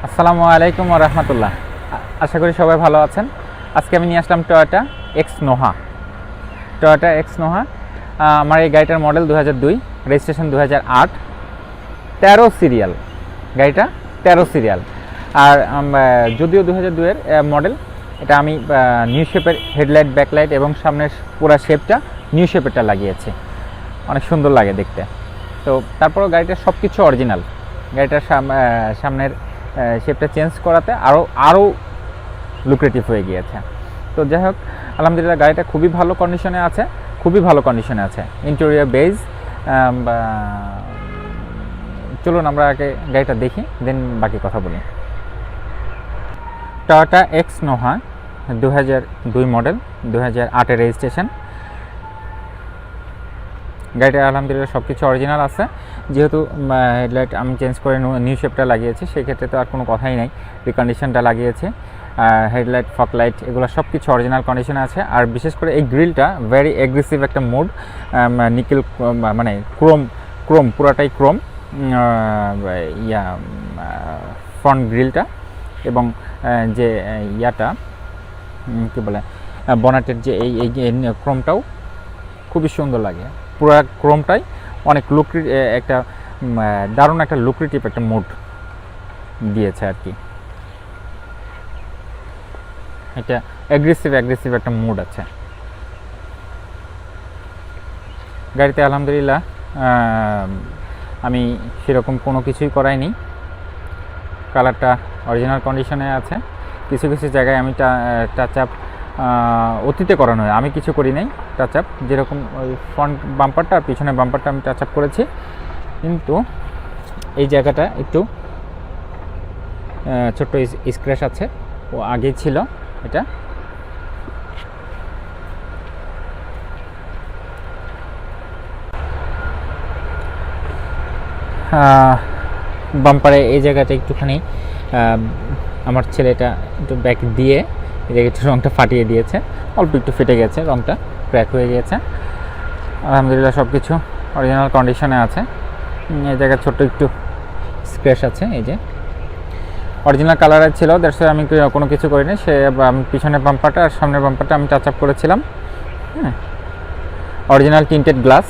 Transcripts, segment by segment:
আসসালামু আলাইকুম ওয়া রাহমাতুল্লাহ। আশা করি সবাই ভালো আছেন। আজকে আমি নিয়ে আসলাম টয়োটা এক্স নোহা। আমার এই গাড়িটার মডেল 2002, রেজিস্ট্রেশন 2008, 13 সিরিয়াল। গাড়িটা 13 সিরিয়াল। আর যদিও 2002 এর মডেল, এটা আমি নিউ শেপের হেডলাইট, ব্যাকলাইট এবং সামনের পুরো শেপটা নিউ শেপেরটা লাগিয়েছি। অনেক সুন্দর লাগে দেখতে। তো তারপরেও গাড়িটার সব কিছু অরিজিনাল। গাড়িটার সামনের শেপটা চেঞ্জ করাতে আরও লুক্রেটিভ হয়ে গিয়েছে। তো যাই হোক, আলহামদুলিল্লাহ গাড়িটা খুবই ভালো কন্ডিশনে আছে। Interior beige. চলুন আমরা আগে গাড়িটা দেখি, দেন বাকি কথা বলি। Toyota x Noha 2002 model, 2008 registration. গাড়িটা আলহামদুলিল্লাহ সব কিছু অরিজিনাল আছে। যেহেতু হেডলাইট আমি চেঞ্জ করে নিউ শেপটা লাগিয়েছি, সেক্ষেত্রে তো আর কোনো কথাই নাই। রিকন্ডিশনটা লাগিয়েছে, হেডলাইট, ফগ লাইট, এগুলো সব কিছু অরিজিনাল কন্ডিশনে আছে। আর বিশেষ করে এই গ্রিলটা ভেরি অ্যাগ্রেসিভ একটা মোড, নিকেল মানে ক্রোম পুরাটাই ক্রোম ফ্রন্ট গ্রিলটা। এবং যে ইয়াটা কী বলে, বনেটের যে এই ক্রোমটাও খুবই সুন্দর লাগে। পুরো ক্রোমটাই অনেক একটা দারুণ একটা লুক্রেটিভ একটা মুড দিয়েছে আর কি। এটা অ্যাগ্রেসিভ একটা মুড আছে গাড়িতে। আলহামদুলিল্লাহ আমি সেরকম কোনো কিছুই করাইনি। কালারটা অরিজিনাল কন্ডিশনে আছে। কিছু জায়গায় আমি টাচ আপ অতীতে করানো হয়, আমি কিছু করি নাই টাচ আপ। যেরকম ওই ফ্রন্ট বাম্পারটা আর পিছনের বাম্পারটা আমি টাচ আপ করেছি, কিন্তু এই জায়গাটা একটু ছোট্ট স্ক্র্যাচ আছে, ও আগে ছিল এটা। বাম্পারে এই জায়গাটা একটুখানি আমার ছেলেটা একটু ব্যাক দিয়ে এই জায়গায় একটু রঙটা ফাটিয়ে দিয়েছে, অল্প একটু ফেটে গেছে, রঙটা ক্র্যাক হয়ে গিয়েছে। আলহামদুলিল্লাহ সব কিছু অরিজিনাল কন্ডিশনে আছে। এই জায়গায় ছোট্ট একটু স্ক্র্যাচ আছে, এই যে অরিজিনাল কালারের ছিল, দ্যাটস আমি কোনো কিছু করিনি। সে পিছনের বাম্পারটা আর সামনের বাম্পারটা আমি টাচ আপ করেছিলাম। হ্যাঁ, অরিজিনাল টিন্টেড গ্লাস।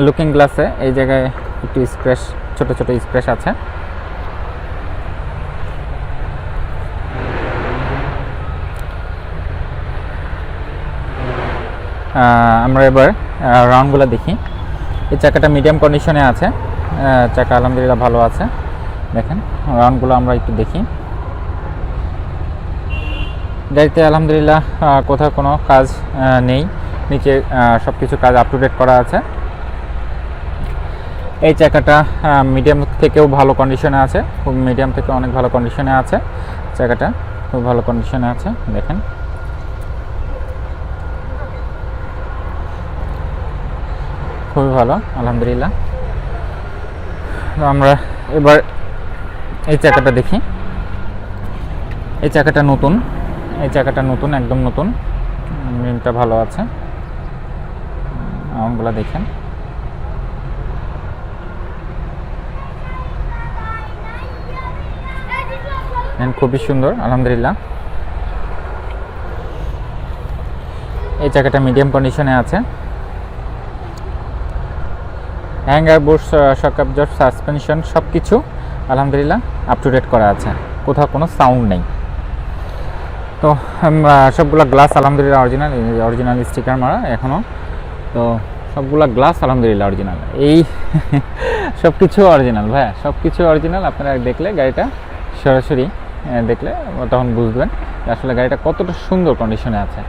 লুকিং গ্লাসে এই জায়গায় একটু স্ক্র্যাচ, ছোট স্ক্র্যাচ আছে। আমরা এবার রাউন্ডগুলো দেখি। এই চাকাটা মিডিয়াম কন্ডিশনে আছে, চাকা আলহামদুলিল্লাহ ভালো আছে। দেখেন রাউন্ডগুলো আমরা একটু দেখি। গাড়িতে আলহামদুলিল্লাহ কোথাও কোনো কাজ নেই, নিচে সব কিছু কাজ আপ টু ডেট করা আছে। এই চাকাটা মিডিয়াম থেকেও ভালো কন্ডিশনে আছে, খুব মিডিয়াম থেকে অনেক ভালো কন্ডিশনে আছে। চাকাটা খুব ভালো কন্ডিশনে আছে, দেখেন। খুবই ভালো আলহামদুলিল্লাহ। আমরা এবার এই চাকাটা দেখি। এই চাকাটা নতুন, একদম নতুন। রিমটা ভালো আছে। আমগুলো দেখেন। খুবই সুন্দর আলহামদুলিল্লাহ। এই চাকাটা মিডিয়াম কন্ডিশনে আছে। হ্যাঙ্গার, বুশ, শক অ্যাবজর্ব, সাসপেনশন সব কিছু আলহামদুলিল্লাহ আপ টু ডেট করা আছে, কোথাও কোনো সাউন্ড নেই। তো সবগুলো গ্লাস আলহামদুলিল্লাহ অরিজিনাল স্টিকার মারা এখনও। তো সবগুলো গ্লাস আলহামদুলিল্লাহ অরিজিনাল। এই সব কিছু অরিজিনাল ভাইয়া, সব কিছু অরিজিনাল। আপনারা দেখলে গাড়িটা সরাসরি দেখলে তখন বুঝবেন যে আসলে গাড়িটা কতটা সুন্দর কন্ডিশনে আছে।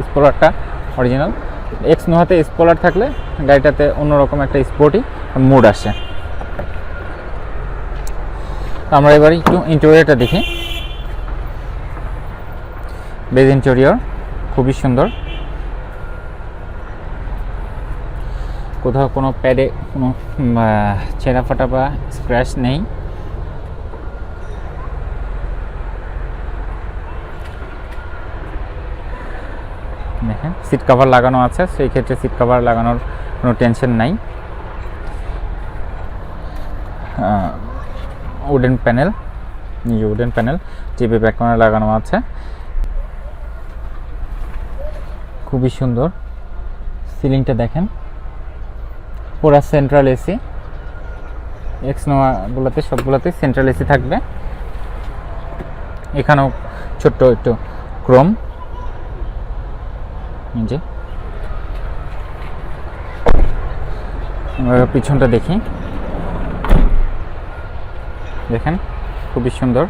স্পয়লারটা অরিজিনাল। এক্স নোহাতে স্পয়লার থাকলে গাড়িটাতে অন্যরকম একটা স্পোর্টি মুড আসে। আমরা এবার একটু ইন্টেরিয়রটা দেখি। বেজ ইন্টেরিয়র খুবই সুন্দর, কোথাও কোনো প্যাডে কোনো ছেঁড়া ফাটা বা স্ক্র্যাচ নেই। দেখেন সিট কভার লাগানো আছে, সেই ক্ষেত্রে সিট কভার লাগানোর কোনো টেনশন নাই। উডেন প্যানেল, নিজে wooden panel, TV back camera লাগানো আছে, খুবই সুন্দর। সিলিংটা দেখেন, পুরা সেন্ট্রাল এসি, এক্স নোয়াগুলোতে সবগুলোতে সেন্ট্রাল এসি থাকবে। এখানেও ছোট্ট একটু ক্রোম, যে আমরা পিছনটা দেখি, দেখেন খুবই সুন্দর।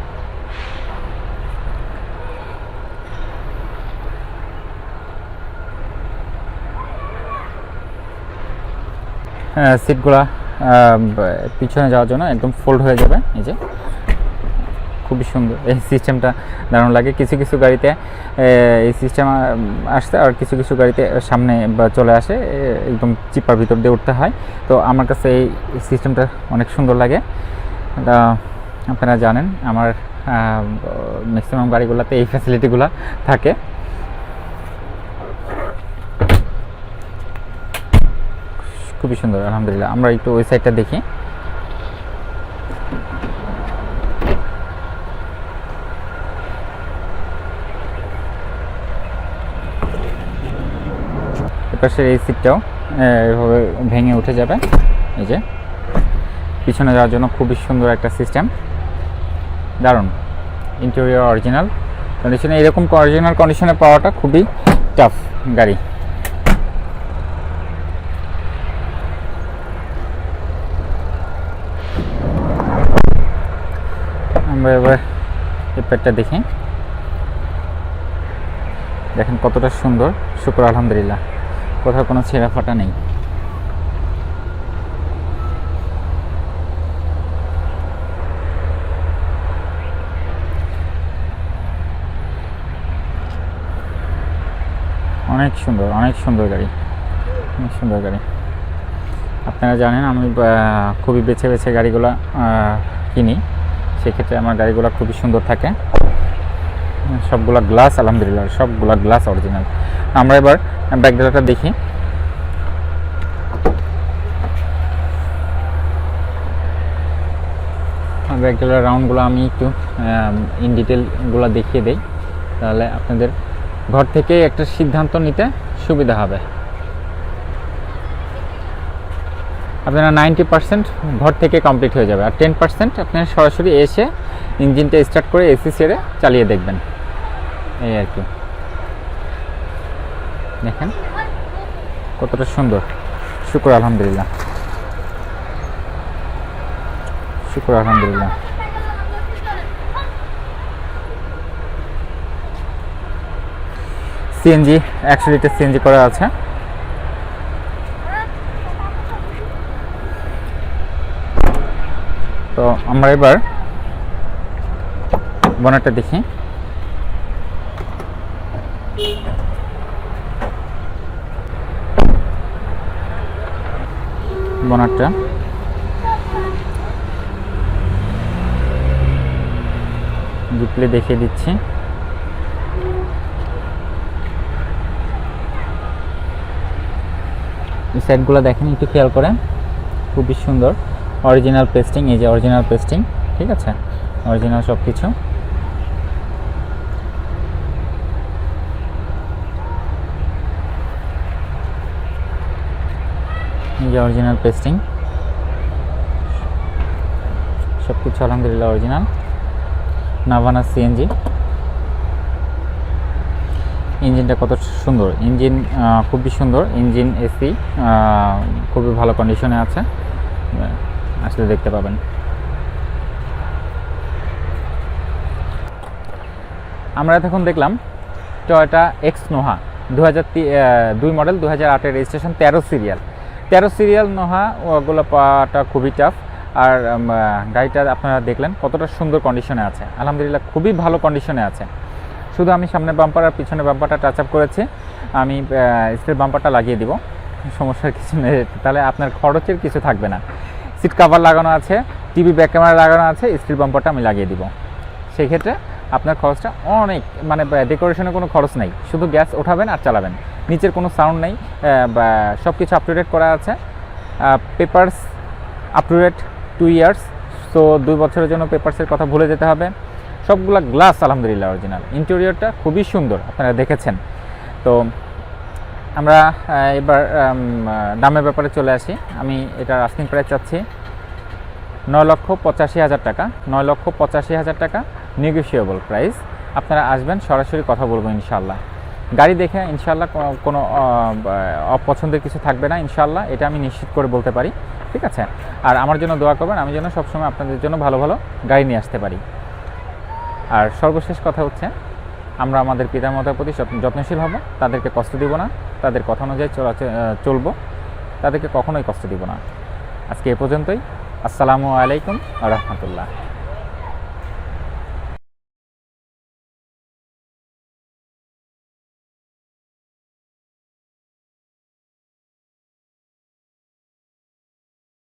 সিটগুলা পিছনে যাওয়ার জন্য একদম ফোল্ড হয়ে যাবে, এই যে খুবই সুন্দর। এই সিস্টেমটা দারুণ লাগে। কিছু কিছু গাড়িতে এই সিস্টেম আসছে, আর কিছু কিছু গাড়িতে সামনে চলে আসে, একদম চিপার ভিতর দিয়ে উঠতে হয়। তো আমার কাছে এই সিস্টেমটা অনেক সুন্দর লাগে। আপনারা জানেন আমার ম্যাক্সিমাম গাড়িগুলোতে এই ফ্যাসিলিটিগুলো থাকে। খুবই সুন্দর আলহামদুলিল্লাহ। আমরা একটু ওই সাইডটা দেখি। এপাশের এই সিটটাও এভাবে ভেঙে উঠে যাবে, এই যে পিছনে যাওয়ার জন্য খুবই সুন্দর একটা সিস্টেম, দারুণ। ইন্টেরিয়র অরিজিনাল কন্ডিশনে, এরকম অরিজিনাল কন্ডিশনে পাওয়াটা খুবই টাফ গাড়ি। আমরা এবার পেটটা দেখি, দেখেন কতটা সুন্দর। শুকর আলহামদুলিল্লাহ, কোথাও কোনো ছেঁড়া ফাটা নেই। অনেক সুন্দর, অনেক সুন্দর গাড়ি, অনেক সুন্দর গাড়ি। আপনারা জানেন আমি খুবই বেছে বেছে গাড়িগুলো কিনি, সেক্ষেত্রে আমার গাড়িগুলো খুবই সুন্দর থাকে। সবগুলা গ্লাস আলহামদুলিল্লাহ, সবগুলা গ্লাস অরিজিনাল। আমরা এবার ব্যাকডালাটা দেখি। ব্যাকডালার রাউন্ডগুলো আমি একটু ইন ডিটেলগুলো দেখিয়ে দেই, তাহলে আপনাদের ঘর থেকে একটা সিদ্ধান্ত নিতে সুবিধা হবে। আপনারা 90% ঘর থেকে কমপ্লিট হয়ে যাবে, আর 10% আপনারা সরাসরি এসে ইঞ্জিনটা স্টার্ট করে এসি ছেড়ে চালিয়ে দেখবেন, এই আর কি। দেখেন কতটা সুন্দর। শুকর আলহামদুলিল্লাহ, শুকর আলহামদুলিল্লাহ। সিএনজি 100 লিটার সিএনজি করা আছে। তো আমরা এবার বনেটটা দেখি। বনেটটা ডিসপ্লে দেখিয়ে দিচ্ছি। এই সাইডগুলো দেখেন একটু খেয়াল করে, খুবই সুন্দর। অরিজিনাল পেস্টিং, এই যে অরিজিনাল পেস্টিং, ঠিক আছে, অরিজিনাল সব কিছু। এই যে অরিজিনাল পেস্টিং, সব কিছু আলহামদুলিল্লাহ অরিজিনাল। নাভানা সিএনজি। ইঞ্জিনটা কত সুন্দর, ইঞ্জিন খুবই সুন্দর। ইঞ্জিন এসি খুবই ভালো কন্ডিশনে আছে, আসলে দেখতে পাবেন। আমরা এতক্ষণ দেখলাম Toyota x Noha 2002 model, 2008 registration, 13 serial Noha. ওগুলো পাওয়াটা খুবই টাফ। আর গাড়িটা আপনারা দেখলেন কতটা সুন্দর কন্ডিশনে আছে, আলহামদুলিল্লাহ খুবই ভালো কন্ডিশনে আছে। শুধু আমি সামনে বাম্পার আর পিছনে বাম্পারটা টাচ আপ করেছি, আমি স্টিল বাম্পারটা লাগিয়ে দিব, সমস্যার কিছু নেই, তাহলে আপনার খরচের কিছু থাকবে না। সিট কাভার লাগানো আছে, টিভি ব্যাক ক্যামেরা লাগানো আছে, স্টিল বাম্পারটা আমি লাগিয়ে দিব। সেই ক্ষেত্রে আপনার খরচটা অনেক, মানে ডেকোরেশনে কোনো খরচ নেই, শুধু গ্যাস ওঠাবেন আর চালাবেন, নিচের কোনো সাউন্ড নেই, সব কিছু আপ টু ডেট করা আছে। Papers up to date 2 years, so 2 বছরের জন্য পেপারসের কথা ভুলে যেতে হবে। সবগুলা গ্লাস আলহামদুলিল্লাহ অরিজিনাল। ইন্টেরিয়রটা খুবই সুন্দর, আপনারা দেখেছেন। তো আমরা এবার দামের ব্যাপারে চলে আসি। আমি এটার আস্কিং প্রাইস চাচ্ছি 9,85,000 টাকা, 9,85,000 টাকা, নেগোশিয়েবল প্রাইস। আপনারা আসবেন, সরাসরি কথা বলবো ইনশাল্লাহ। গাড়ি দেখে ইনশাল্লাহ কোনো অপছন্দের কিছু থাকবে না ইনশাল্লাহ, এটা আমি নিশ্চিত করে বলতে পারি, ঠিক আছে। আর আমার জন্য দোয়া করবেন, আমি যেন সবসময় আপনাদের জন্য ভালো ভালো গাড়ি নিয়ে আসতে পারি। আর সর্বশেষ কথা হচ্ছে, আমরা আমাদের পিতামাতার প্রতি যত্নশীল হব, তাদেরকে কষ্ট দিব না, তাদের কথা অনুযায়ী চলবো, তাদেরকে কখনোই কষ্ট দিব না। আজকে এ পর্যন্তই। আসসালামু আলাইকুম ওয়া রাহমাতুল্লাহ।